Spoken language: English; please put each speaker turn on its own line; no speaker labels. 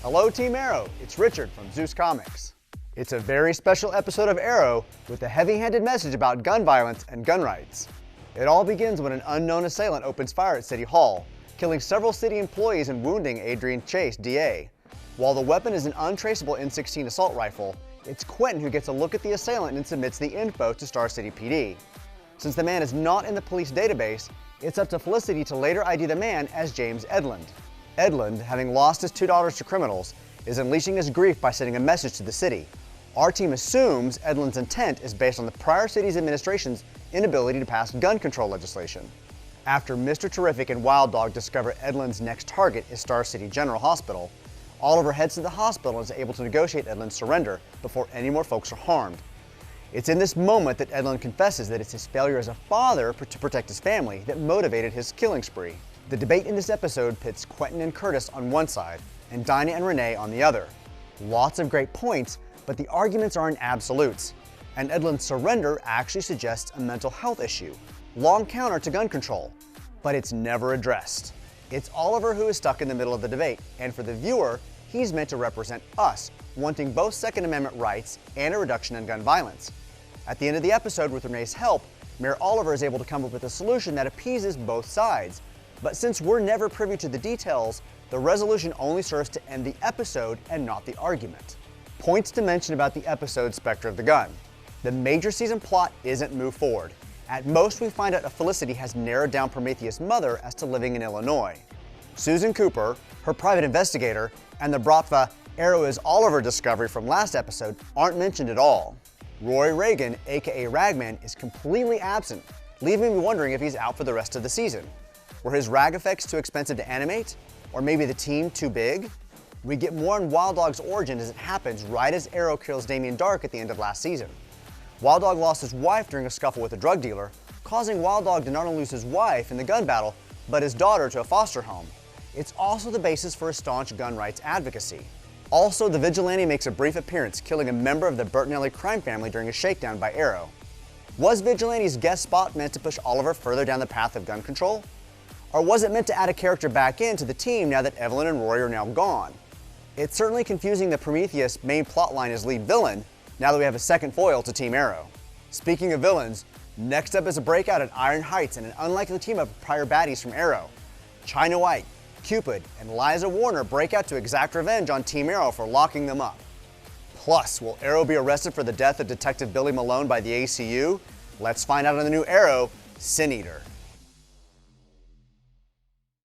Hello Team Arrow, it's Richard from Zeus Comics. It's a very special episode of Arrow with a heavy-handed message about gun violence and gun rights. It all begins when an unknown assailant opens fire at City Hall, killing several city employees and wounding Adrian Chase, DA. While the weapon is an untraceable M16 assault rifle, it's Quentin who gets a look at the assailant and submits the info to Star City PD. Since the man is not in the police database, it's up to Felicity to later ID the man as James Edlund. Edlund, having lost his two daughters to criminals, is unleashing his grief by sending a message to the city. Our team assumes Edlund's intent is based on the prior city's administration's inability to pass gun control legislation. After Mr. Terrific and WildDog discover Edlund's next target is Star City General Hospital, Oliver heads to the hospital and is able to negotiate Edlund's surrender before any more folks are harmed. It's in this moment that Edlund confesses that it's his failure as a father to protect his family that motivated his killing spree. The debate in this episode pits Quentin and Curtis on one side and Dinah and Renee on the other. Lots of great points, but the arguments are in absolutes, and Edlund's surrender actually suggests a mental health issue, long counter to gun control, but it's never addressed. It's Oliver who is stuck in the middle of the debate, and for the viewer, he's meant to represent us, wanting both Second Amendment rights and a reduction in gun violence. At the end of the episode, with Renee's help, Mayor Oliver is able to come up with a solution that appeases both sides. But since we're never privy to the details, the resolution only serves to end the episode and not the argument. Points to mention about the episode Spectre of the Gun. The major season plot isn't moved forward. At most, we find out that Felicity has narrowed down Prometheus' mother as to living in Illinois. Susan Cooper, her private investigator, and the Bratva Arrow is Oliver discovery from last episode aren't mentioned at all. Roy Reagan, aka Ragman, is completely absent, leaving me wondering if he's out for the rest of the season. Were his rag effects too expensive to animate? Or maybe the team too big? We get more on WildDog's origin as it happens right as Arrow kills Damien Dark at the end of last season. WildDog lost his wife during a scuffle with a drug dealer, causing WildDog to not only lose his wife in the gun battle, but his daughter to a foster home. It's also the basis for his staunch gun rights advocacy. Also, the Vigilante makes a brief appearance, killing a member of the Bertinelli crime family during a shakedown by Arrow. Was Vigilante's guest spot meant to push Oliver further down the path of gun control? Or was it meant to add a character back into the team now that Evelyn and Roy are now gone? It's certainly confusing that Prometheus' main plotline is lead villain, now that we have a second foil to Team Arrow. Speaking of villains, next up is a breakout at Iron Heights and an unlikely team of prior baddies from Arrow. China White, Cupid, and Liza Warner break out to exact revenge on Team Arrow for locking them up. Plus, will Arrow be arrested for the death of Detective Billy Malone by the ACU? Let's find out on the new Arrow, Sin Eater.